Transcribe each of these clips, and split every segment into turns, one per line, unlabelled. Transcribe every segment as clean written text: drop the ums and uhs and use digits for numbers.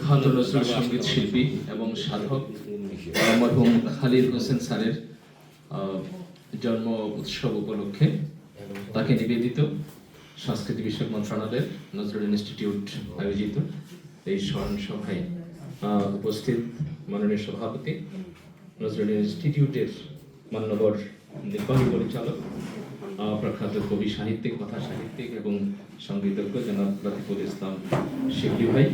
খ্যাত নজরুল সঙ্গীত শিল্পী এবং সাধক মরহুম খালিদ হোসেন স্যারের জন্ম উৎসব উপলক্ষে তাকে নিবেদিত সংস্কৃতি বিষয়ক মন্ত্রণালয়ের নজরুল ইনস্টিটিউট আয়োজিত এই স্মরণ সভায় উপস্থিত মাননীয় সভাপতি, নজরুল ইনস্টিটিউটের মান্যবর নির্বাহী পরিচালক, প্রখ্যাত কবি সাহিত্যিক, কথা সাহিত্যিক এবং সঙ্গীতজ্ঞ জনাব লতিফুল ইসলাম শিবলি ভাই,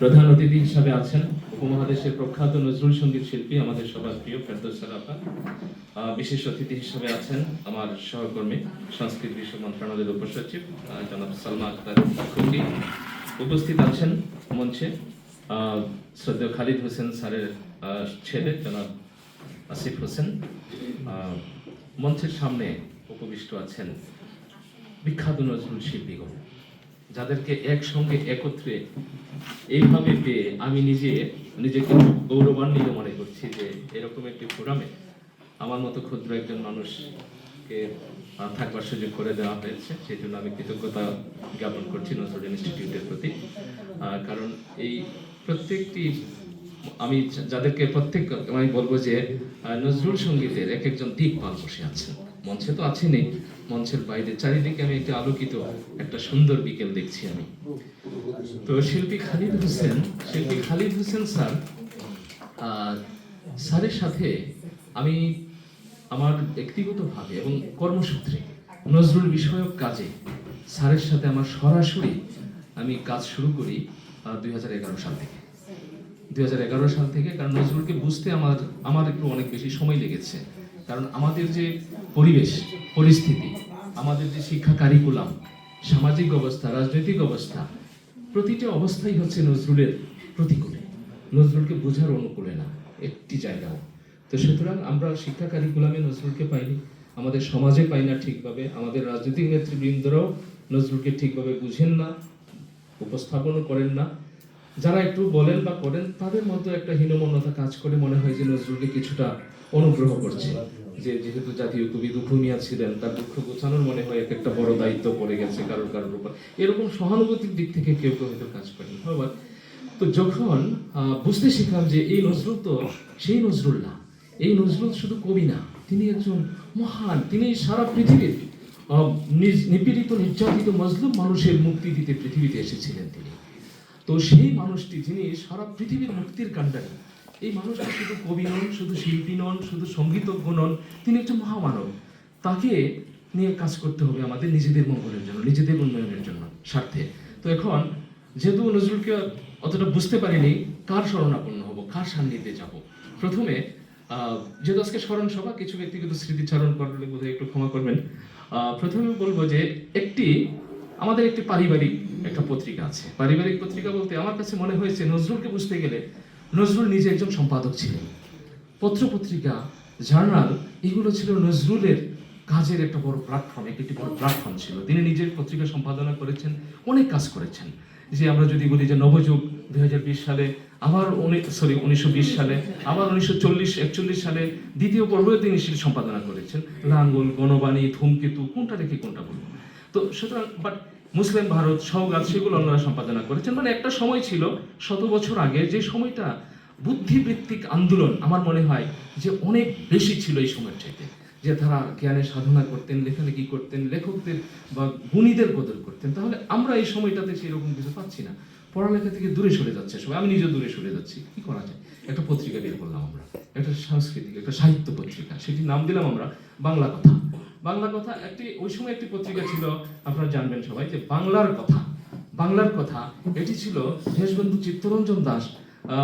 প্রধান অতিথি হিসাবে আছেন উপমহাদেশের প্রখ্যাত নজরুল সঙ্গীত শিল্পী আমাদের সবার প্রিয় ফেরদৌস আপা, বিশেষ অতিথি হিসাবে আছেন আমার সহকর্মী সংস্কৃতি বিষয়ক মন্ত্রণালয়ের উপসচিব জনাব সালমা আক্তার খুকি, উপস্থিত আছেন মঞ্চে শ্রদ্ধেয় খালিদ হোসেন স্যারের ছেলে জনাব আসিফ হোসেন, মঞ্চের সামনে উপবিষ্ট আছেন বিখ্যাত নজরুল শিল্পীগণ, যাদেরকে একসঙ্গে একত্রে এইভাবে পেয়ে আমি নিজেকে গৌরবান্বিত মনে করছি যে এরকম একটি ফোরামে আমার মতো ক্ষুদ্র একজন মানুষকে থাকবার সুযোগ করে দেওয়া হয়েছে। সেই জন্য আমি কৃতজ্ঞতা জ্ঞাপন করছি নজরুল ইনস্টিটিউটের প্রতি। কারণ এই প্রত্যেকটি আমি যাদেরকে আমি বলবো যে নজরুল সঙ্গীতের এক একজন দিকপাল বসে আছেন, মঞ্চে তো আছেনই, মঞ্চের বাইরে চারিদিকে আমি একটি আলোকিত একটা সুন্দর বিকেল দেখছি আমি। তো শিল্পী খালিদ হোসেন স্যারের সাথে আমি আমার ব্যক্তিগতভাবে এবং কর্মসূত্রে নজরুল বিষয়ক কাজে স্যারের সাথে আমার সরাসরি আমি কাজ শুরু করি 2011 সাল থেকে। 2011 সাল থেকে, কারণ নজরুলকে বুঝতে আমার একটু অনেক বেশি সময় লেগেছে। কারণ আমাদের যে পরিস্থিতি, আমাদের যে শিক্ষা কারিকুলাম, সামাজিক অবস্থা, রাজনৈতিক অবস্থা, প্রতিটা অবস্থাই হচ্ছে নজরুলের প্রতিকূলে, নজরুলকে বোঝার অনুকূলে না একটি জায়গাও। তো সুতরাং আমরা শিক্ষা কারিকুলামে নজরুলকে পাইনি, আমাদের সমাজে পাই না ঠিকভাবে, আমাদের রাজনৈতিক নেতৃবৃন্দরাও নজরুলকে ঠিকভাবে বুঝেন না, উপস্থাপনও করেন না। যারা একটু বলেন বা করেন তাদের মধ্যে একটা হীনমন্যতা কাজ করে, মনে হয় যে নজরুলকে কিছুটা অনুগ্রহ করছে, যে যেহেতু জাতীয় কবি দুঃখ মিয়া ছিলেন, তার দুঃখ গোছানোর মনে হয় একটা বড় দায়িত্ব পড়ে গেছে কারোর উপর, এরকম সহানুভূতির দিক থেকে কেউ হয়তো কাজ করেন। তো যখন বুঝতে শিখলাম যে এই নজরুল তো সেই নজরুল না, এই নজরুল শুধু কবি না, তিনি একজন মহান, তিনি সারা পৃথিবীর নিপীড়িত নির্যাতিত মজলুম মানুষের মুক্তি দিতে পৃথিবীতে এসেছিলেন তিনি। তো সেই মানুষটি, যিনি সারা পৃথিবীর মুক্তির কাণ্ডারী, এই মানুষটি শুধু কবি নন, শুধু শিল্পী নন, শুধু সঙ্গীতজ্ঞ নন, তিনি একজন মহামানব। তাকে নিয়ে কাজ করতে হবে আমাদের নিজেদের মঙ্গলের জন্য, নিজেদের উন্নয়নের জন্য, স্বার্থে। তো এখন যেহেতু নজরুলকে অতটা বুঝতে পারিনি, কার শরণাপন্ন হব, কার সান্নিধ্যে যাব, প্রথমে যেহেতু আজকে স্মরণ সভা, কিছু ব্যক্তিগত স্মৃতিচারণ করলে বোধহয় একটু ক্ষমা করবেন। প্রথমে বলবো যে আমাদের একটি পারিবারিক একটা পত্রিকা আছে। পারিবারিক পত্রিকা বলতে আমার কাছে মনে হয়েছে নজরুলকে বুঝতে গেলে নজরুল নিজে একজন সম্পাদক ছিলেন। পত্রপত্রিকা, জার্নাল, এগুলো ছিল নজরুলের কাজের একটা বড় প্ল্যাটফর্ম, একটি বড় প্ল্যাটফর্ম ছিল। তিনি নিজের পত্রিকা সম্পাদনা করেছেন, অনেক কাজ করেছেন। যে আমরা যদি বলি যে নবযুগ 2020 সালে, আবার 1920 সালে, আবার 1941 সালে দ্বিতীয় পর্বে তিনি সম্পাদনা করেছেন। লাঙ্গল, গণবাণী, ধূমকেতু, কোনটা রেখে কোনটা বলবো। তো সুতরাং মুসলিম ভারত, সওগাত, সেগুলো ওনারা সম্পাদনা করেছেন। মানে একটা সময় ছিল 100 বছর আগে, যে সময়টা বুদ্ধিবৃত্তিক আন্দোলন আমার মনে হয় যে অনেক বেশি ছিল এই সময়ের চাইতে, যে তারা জ্ঞানের সাধনা করতেন, লেখালেখি করতেন, লেখকদের বা গুণীদের কদর করতেন। তাহলে আমরা এই সময়টাতে সেরকম কিছু পাচ্ছি না, পড়ালেখা থেকে দূরে সরে যাচ্ছে সবাই, আমি নিজে দূরে সরে যাচ্ছি। কি করা যায়? একটা পত্রিকা বের করলাম আমরা, একটা সাংস্কৃতিক, একটা সাহিত্য পত্রিকা, সেটির নাম দিলাম আমরা বাংলা কথা। বাংলা কথা ওই সময় একটি পত্রিকা ছিল, আপনারা জানবেন সবাই, যে বাংলার কথা এটি ছিল দেশবন্ধু চিত্তরঞ্জন দাস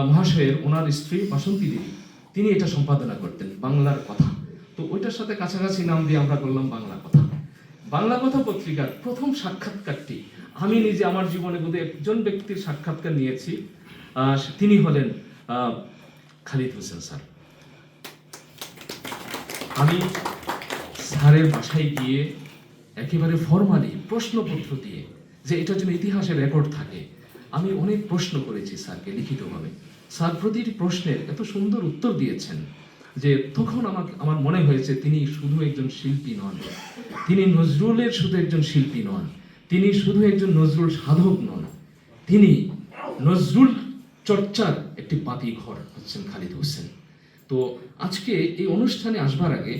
মহাশয়ের, ওনার স্ত্রী বাসন্তী দেবী, তিনি এটা সম্পাদনা করতেন, বাংলার কথা। তো ওইটার সাথে কাছাকাছি নাম দিয়ে আমরা করলাম বাংলা কথা। বাংলা কথা পত্রিকার প্রথম সাক্ষাৎকারটি আমি নিজে আমার জীবনে বোধহয় একজন ব্যক্তির সাক্ষাৎকার নিয়েছি, তিনি হলেন খালিদ হোসেন স্যার। আমি স্যারের বাসায় গিয়ে একেবারে ফরমালি প্রশ্নপত্র দিয়ে, যে এটার জন্য ইতিহাসের রেকর্ড থাকে, আমি অনেক প্রশ্ন করেছি স্যারকে লিখিতভাবে। স্যার প্রতিটি প্রশ্নের এত সুন্দর উত্তর দিয়েছেন যে তখন আমার মনে হয়েছে তিনি শুধু একজন শিল্পী নন, তিনি নজরুলের শুধু একজন শিল্পী নন, তিনি শুধু একজন নজরুল সাধক নন, তিনি নজরুল চর্চার একটি বাতি ঘর হচ্ছেন খালিদ হোসেন। তো আজকে এই অনুষ্ঠানে আসবার আগে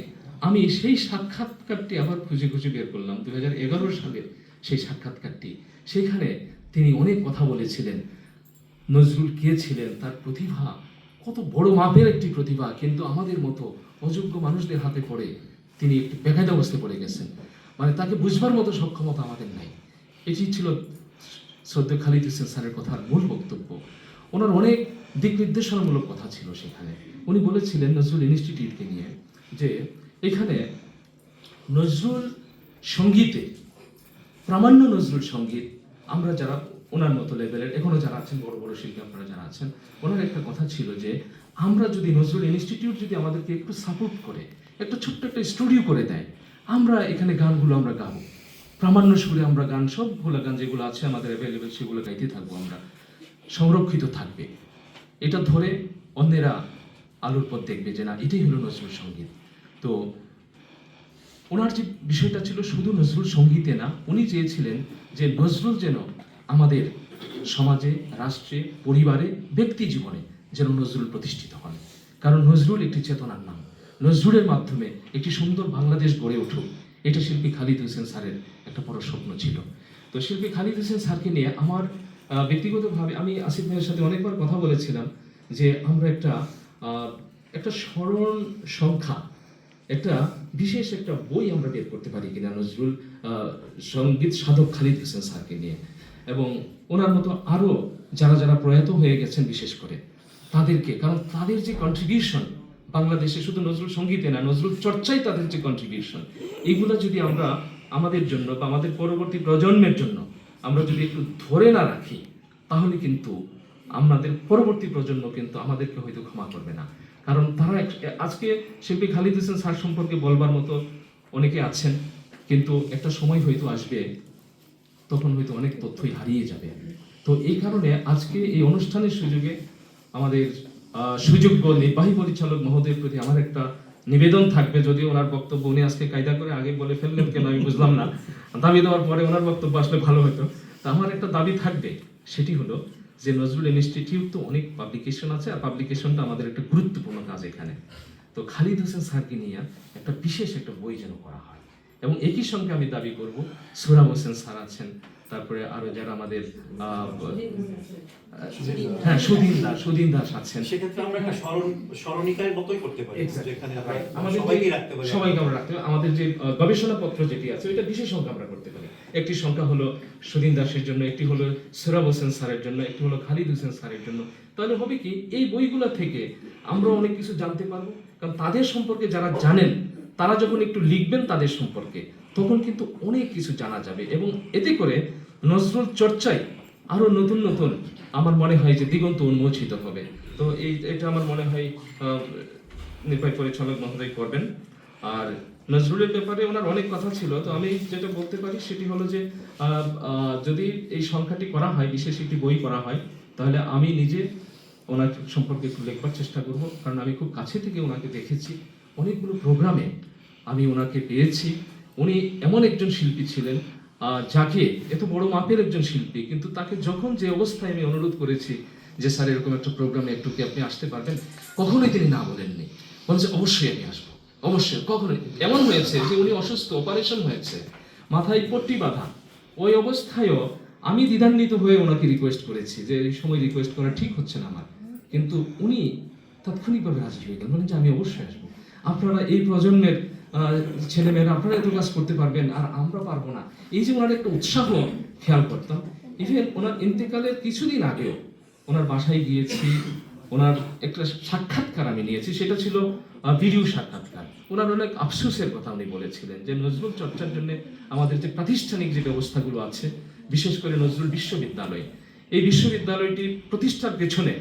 আমি সেই সাক্ষাৎকারটি আবার খুঁজে খুঁজে বের করলাম, 2011 সালের সেই সাক্ষাৎকারটি। সেখানে তিনি অনেক কথা বলেছিলেন, নজরুল কে ছিলেন, তার প্রতিভা কত বড় মাপের একটি প্রতিভা, কিন্তু আমাদের মতো অযোগ্য মানুষদের হাতে পড়ে তিনি একটি বেকায়দা অবস্থায় পড়ে গেছেন, মানে তাকে বুঝবার মতো সক্ষমতা আমাদের নাই। এটি ছিল শ্রদ্ধেয় খালিদ হোসেন স্যারের কথার মূল বক্তব্য। ওনার অনেক দিক নির্দেশনামূলক কথা ছিল সেখানে। উনি বলেছিলেন নজরুল ইনস্টিটিউটকে নিয়ে যে এখানে নজরুল সঙ্গীতে, প্রামাণ্য নজরুল সঙ্গীত, আমরা যারা ওনার মতো লেভেলের এখনো যারা আছেন, বড় বড় শিল্পী আপনারা যারা আছেন, ওনার একটা কথা ছিল যে আমরা যদি নজরুল ইনস্টিটিউট যদি আমাদেরকে একটু সাপোর্ট করে একটা ছোট্ট একটা স্টুডিও করে দেয়, আমরা এখানে গানগুলো আমরা গাবো, প্রামাণ্য সুরে আমরা গান, সবগুলো গান যেগুলো আছে আমাদের অ্যাভেলেবেল সেগুলো গাইতে থাকবো, আমরা সংরক্ষিত থাকবে। এটা ধরে অন্যেরা আলোর পথ দেখবে যে না এটাই হলো নজরুল সঙ্গীত। তো ওনার যে বিষয়টা ছিল শুধু নজরুল সঙ্গীতে না, উনি চেয়েছিলেন যে নজরুল যেন আমাদের সমাজে, রাষ্ট্রে, পরিবারে, ব্যক্তি জীবনে যেন নজরুল প্রতিষ্ঠিত হন। কারণ নজরুল একটি চেতনার নাম, নজরুলের মাধ্যমে একটি সুন্দর বাংলাদেশ গড়ে উঠুক, এটা শিল্পী খালিদ হোসেন স্যারের একটা বড় স্বপ্ন ছিল। তো শিল্পী খালিদ হোসেন স্যারকে নিয়ে আমার ব্যক্তিগতভাবে আমি আসিফ ভাইয়ের সাথে অনেকবার কথা বলেছিলাম যে আমরা একটা স্মরণ সংখ্যা, একটা বিশেষ একটা বই আমরা বের করতে পারি কিনা নজরুল সঙ্গীত সাধক খালিদ হোসেন স্যারকে নিয়ে, এবং ওনার মতো আরো যারা যারা প্রয়াত হয়ে গেছেন বিশেষ করে তাদেরকে, কারণ তাদের যে কন্ট্রিবিউশন বাংলাদেশে শুধু নজরুল সঙ্গীতে না, নজরুল চর্চাই তাদের যে কন্ট্রিবিউশন, এগুলো যদি আমরা আমাদের জন্য বা আমাদের পরবর্তী প্রজন্মের জন্য আমরা যদি একটু ধরে না রাখি, তাহলে কিন্তু আমাদের পরবর্তী প্রজন্ম কিন্তু আমাদেরকে হয়তো ক্ষমা করবে না। কারণ তারা আজকে শিল্পী খালিদ হোসেন স্যার সম্পর্কে বলবার মতো অনেকে আছেন, কিন্তু একটা সময় হয়তো আসবে তখন হয়তো অনেক তথ্যই হারিয়ে যাবে। তো এই কারণে আজকে এই অনুষ্ঠানের সুযোগে আমাদের সুযোগ্য নির্বাহী পরিচালক মহোদয়ের প্রতি আমার একটা নিবেদন থাকবে, যদিও ওনার বক্তব্য উনি আজকে কায়দা করে আগে বলে ফেললেন কেন আমি বুঝলাম না, দাবি দেওয়ার পরে ওনার বক্তব্য আসলে ভালো হতো। তা আমার একটা দাবি থাকবে, সেটি হলো যে নজরুল ইনস্টিটিউট তো অনেক পাবলিকেশন আছে, আর পাবলিকেশনটা আমাদের একটা গুরুত্বপূর্ণ কাজ এখানে। তো খালিদ হোসেন স্যারকে নিয়ে একটা বিশেষ একটা বই যেন করা হয়, এবং একই সঙ্গে আমি দাবি করব সোহরাব হোসেন স্যার আছেন, তারপরে আরো যারা আমাদের হ্যাঁ সুদিন দাস আছেন,
সেক্ষেত্রে আমরা একটা স্মরণিকার মতোই করতে পারি, যেখানে
আমাদের সবাইকে আমরা রাখতে পারি। আমাদের যে গবেষণাপত্র যেটি আছে ওইটা বিশেষ সংখ্যা আমরা করতে পারি। একটি সংখ্যা হলো সুদিন দাসের জন্য, একটি হলো সোহরাব হোসেন স্যারের জন্য, একটি হলো খালিদ হোসেন স্যারের জন্য। তাহলে হবে কি, এই বইগুলো থেকে আমরা অনেক কিছু জানতে পারবো, কারণ তাদের সম্পর্কে যারা জানেন তারা যখন একটু লিখবেন তাদের সম্পর্কে, তখন কিন্তু অনেক কিছু জানা যাবে, এবং এতে করে নজরুল চর্চায় আরো নতুন নতুন আমার মনে হয় যে দিগন্ত উন্মোচিত হবে। তো এটা আমার মনে হয় নির্বাহী পরিচালক মহোদয় করবেন। আর নজরুলের ব্যাপারে ওনার অনেক কথা ছিল, তো আমি যেটা বলতে পারি সেটি হলো যে যদি এই সংখ্যাটি করা হয়, বিশেষ একটি বই করা হয়, তাহলে আমি নিজে ওনার সম্পর্কে একটু লিখবার চেষ্টা করব, কারণ আমি খুব কাছে থেকে ওনাকে দেখেছি, অনেকগুলো প্রোগ্রামে আমি ওনাকে পেয়েছি। উনি এমন একজন শিল্পী ছিলেন যাকে, এত বড় মাপের একজন শিল্পী, কিন্তু তাকে যখন যে অবস্থায় আমি অনুরোধ করেছি যে স্যার এরকম একটা প্রোগ্রামে একটু কি আপনি আসতে পারবেন, কখনোই তিনি না বলেননি, বলেছে অবশ্যই আমি আসবো, অবশ্যই। কখনোই এমন হয়েছে যে উনি অসুস্থ, অপারেশন হয়েছে, মাথায় পট্টি বাঁধা, ওই অবস্থায়ও আমি দ্বিধান্বিত হয়ে ওনাকে রিকোয়েস্ট করেছি যে এই সময় রিকোয়েস্ট করা ঠিক হচ্ছে না আমার, কিন্তু উনি তাৎক্ষণিকভাবে রাজি হয়ে গেলেন, বলেন যে আমি অবশ্যই আসবো, আপনারা এই প্রজন্মের ছেলেমেয়েরা আপনারা এত কাজ করতে পারবেন আর আমরা পারবো না। এই যে ওনার একটা উৎসাহ খেয়াল করতাম। ইভেন ওনার ইন্তেকালের কিছুদিন আগেও ওনার বাসায় গিয়েছি, ওনার একটা সাক্ষাৎকার আমি নিয়েছি, সেটা ছিল ভিডিও সাক্ষাৎকার। ওনার অনেক আফসোসের কথা উনি বলেছিলেন যে নজরুল চর্চার জন্য আমাদের যে প্রাতিষ্ঠানিক যে ব্যবস্থাগুলো আছে, বিশেষ করে নজরুল বিশ্ববিদ্যালয়, এই বিশ্ববিদ্যালয়টি প্রতিষ্ঠার পেছনে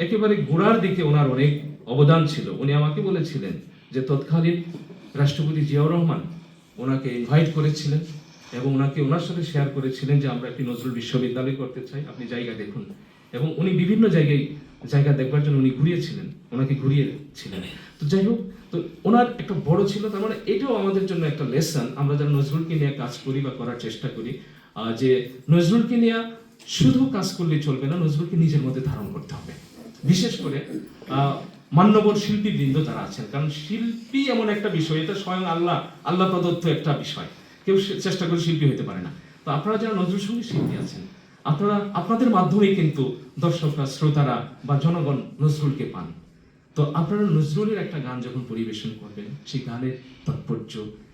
একেবারে গোড়ার দিকে ওনার অনেক অবদান ছিল। উনি আমাকে বলেছিলেন যে তৎকালীন রাষ্ট্রপতি জিয়াউর রহমান ওনাকে ইনভাইট করেছিলেন এবং ওনার সাথে শেয়ার করেছিলেন যে আমরা একটি নজরুল বিশ্ববিদ্যালয় করতে চাই, আপনি জায়গা দেখুন। এবং উনি বিভিন্ন জায়গা দেখবার জন্য উনি ওনাকে ঘুরিয়েছিলেন। তো যাই হোক, তো ওনার একটা বড় ছিল, তার মানে এটাও আমাদের জন্য একটা লেসন, আমরা যারা নজরুলকে নিয়ে কাজ করি বা করার চেষ্টা করি, যে নজরুলকে নিয়ে শুধু কাজ করলে চলবে না, নজরুলকে নিজের মধ্যে ধারণ করতে হবে। বিশেষ করে মান্যবর শিল্পীবৃন্দ যারা আছেন, কারণ শিল্পী এমন একটা বিষয়, এটা স্বয়ং আল্লাহ প্রদত্ত একটা বিষয়, কেউ চেষ্টা করে শিল্পী হতে পারে না। তো আপনারা যারা নজরুল সঙ্গীত শিল্পী আছেন, আপনাদের মাধ্যমেই কিন্তু দর্শকরা, শ্রোতারা বা জনগণ নজরুলকে পান। তো আপনারা নজরুলের একটা গান যখন পরিবেশন করবেন, সেই গানের তাৎপর্য,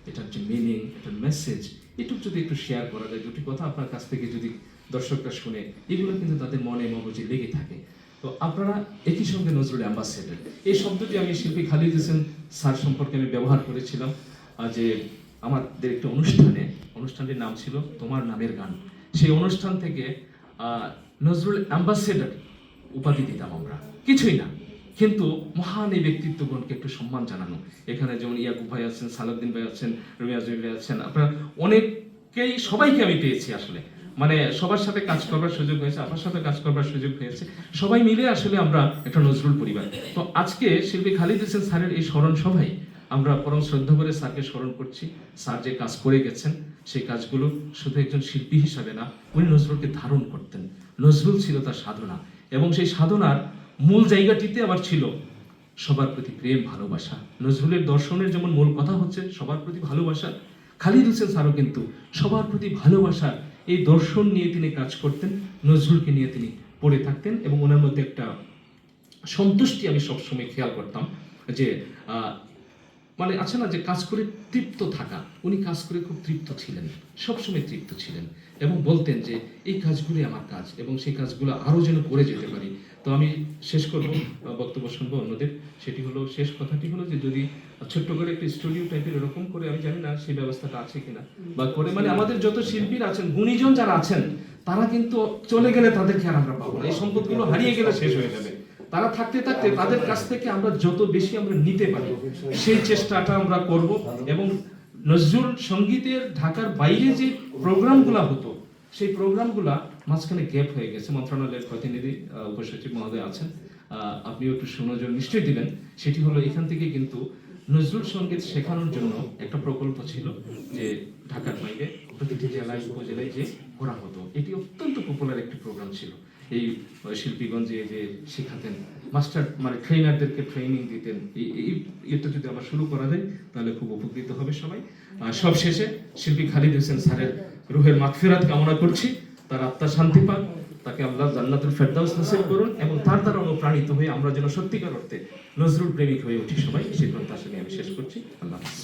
এটার যে মিনিং, এটার মেসেজ, এটুকু যদি একটু শেয়ার করা যায়, দুটি কথা আপনার কাছ থেকে যদি দর্শকরা শুনে, এগুলো কিন্তু তাদের মনে মগজে লেগে থাকে। তো আপনারা একই সঙ্গে নজরুল অ্যাম্বাসেডর, এই শব্দটি আমি শিল্পী খালিদ হোসেন স্যার সম্পর্কে আমি ব্যবহার করেছিলাম যে আমাদের একটা অনুষ্ঠানটির নাম ছিল তোমার নামের গান। সেই অনুষ্ঠান থেকে নজরুল অ্যাম্বাসেডর উপাধি দিতাম আমরা, কিছুই না, কিন্তু মহান এই ব্যক্তিত্বগণকে একটু সম্মান জানানো। এখানে যেমন ইয়াকুব ভাই আছেন, সালাউদ্দিন ভাই আছেন, রবি আজমি ভাই আছেন, আপনারা অনেকেই, সবাইকে আমি পেয়েছি আসলে, মানে সবার সাথে কাজ করবার সুযোগ হয়েছে, আপনার সাথে কাজ করবার সুযোগ হয়েছে, সবাই মিলে আসলে আমরা একটা নজরুল পরিবার। তো আজকে শিল্পী খালিদ হোসেন স্যারের এই স্মরণ সভায় আমরা পরম শ্রদ্ধা করে স্যারকে স্মরণ করছি। স্যার যে কাজ করে গেছেন, সেই কাজগুলো শুধু একজন শিল্পী হিসাবে না, উনি নজরুলকে ধারণ করতেন। নজরুল ছিল তার সাধনা, এবং সেই সাধনার মূল জায়গাটিতে আবার ছিল সবার প্রতি প্রেম, ভালোবাসা। নজরুলের দর্শনের যেমন মূল কথা হচ্ছে সবার প্রতি ভালোবাসা, খালিদ হোসেন স্যারও কিন্তু সবার প্রতি ভালোবাসার এই দর্শন নিয়ে তিনি কাজ করতেন, নজরুলকে নিয়ে তিনি পড়ে থাকতেন, এবং ওনার মধ্যে একটা সন্তুষ্টি আমি সবসময় খেয়াল করতাম যে মানে আছে না যে কাজ করে তৃপ্ত থাকা, উনি কাজ করে খুব তৃপ্ত ছিলেন, সবসময় তৃপ্ত ছিলেন, এবং বলতেন যে এই কাজগুলি আমার কাজ, এবং সেই কাজগুলো আরও যেন করে যেতে পারি। তো আমি শেষ করবো, বক্তব্য শুনবো অন্যদের। সেটি হলো, শেষ কথাটি হলো যে যদি ছোট্ট করে একটা স্টুডিও টাইপের এরকম করে, আমি জানি না সেই ব্যবস্থাটা আছে কিনা, বা করে মানে আমাদের যত শিল্পীরা আছেন, গুণীজন যারা আছেন, তারা কিন্তু চলে গেলে তাদেরকে আর আমরা পাবো না, এই সম্পদগুলো হারিয়ে গেলে শেষ হয়ে যাবে। তারা থাকতে থাকতে তাদের কাছ থেকে আমরা যত বেশি আমরা নিতে পারি, সেই চেষ্টাটা আমরা করব। এবং নজরুল সঙ্গীতের ঢাকার বাইরে যে প্রোগ্রামগুলো হতো, সেই প্রোগ্রামগুলা মাঝখানে গ্যাপ হয়ে গেছে। মন্ত্রণালয়ের প্রতিনিধি উপসচিব মহোদয় আছেন, আপনিও একটু সুনজর নিশ্চয়ই দিবেন। সেটি হলো, এখান থেকে কিন্তু নজরুল সঙ্গীত শেখানোর জন্য একটা প্রকল্প ছিল, যে ঢাকার বাইরে প্রতিটি জেলায়, উপজেলায় যে করা হতো। এটি অত্যন্ত পপুলার একটি প্রোগ্রাম ছিল। এই শিল্পীগঞ্জে যে শেখাতেন, মাস্টার মানে ট্রেনারদেরকে ট্রেনিং দিতেন। এটা যদি আবার শুরু করা যায় তাহলে খুব উপকৃত হবে সবাই। সব শেষে শিল্পী খালিদ হোসেন স্যারের রুহের মাগফিরাত কামনা করছি, তার আত্মা শান্তি পাক, তাকে আল্লাহ জান্নাতুল ফেরদাউস নসিব করুন, এবং তার দ্বারা অনুপ্রাণিত হয়ে আমরা যেন সত্যিকার অর্থে নজরুল প্রেমিক হয়ে উঠি সবাই, সেই প্রত্যাশা নিয়ে আমি শেষ করছি। আল্লাহ হাফেজ।